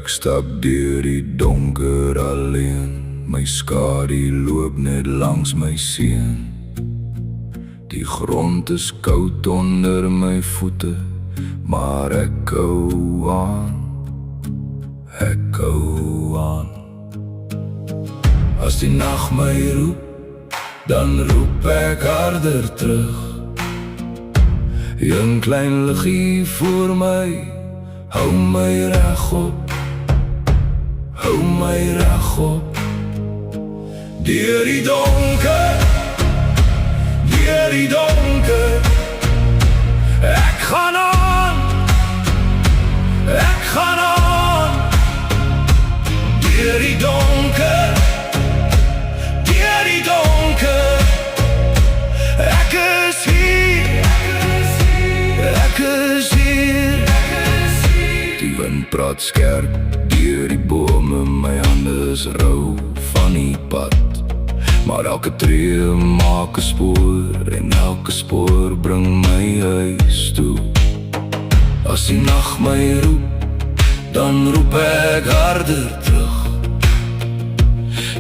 Ek stap deur die donker alleen, my skadu loop net langs my seun. Die grond is koud onder my voete, maar ek hou aan, ek hou aan. As die nag my roep, dan roep ek harder terug. Een klein liggie voor my, hou my regop, hou my regop. Deur die donker, deur die donker, ek gaan aan, ek gaan aan. Deur die donker, deur die donker, ek is hier, ek is hier. Die wind praat skerp deur die bome, my hande is rou van die pad. Maar elke tree maak 'n spoor, en elke spoor bring my huis toe. As die nag my roep, dan roep ek harder terug.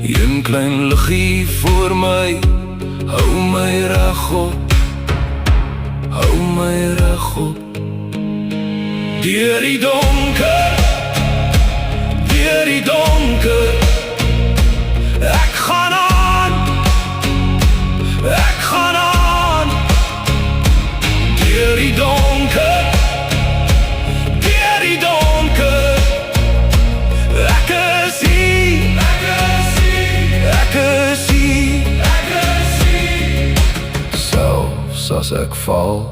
Een klein liggie voor my, hou my regop, hou my regop. Deur die donker, deur die donker, ek gaan aan, ek gaan aan. Deur die donker, deur die donker, ek is hier, ek is hier, ek is hier, ek is hier. Selfs as ek val,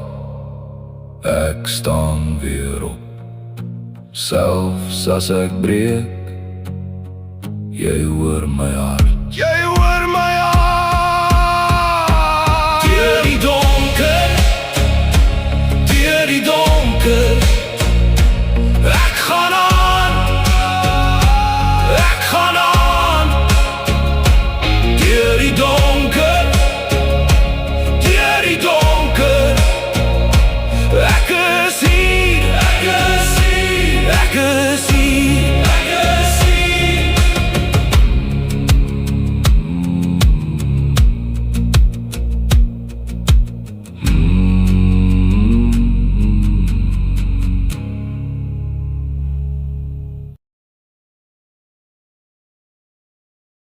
ek staan weer op. Selfs as ek breek, jy hoor my hart, jy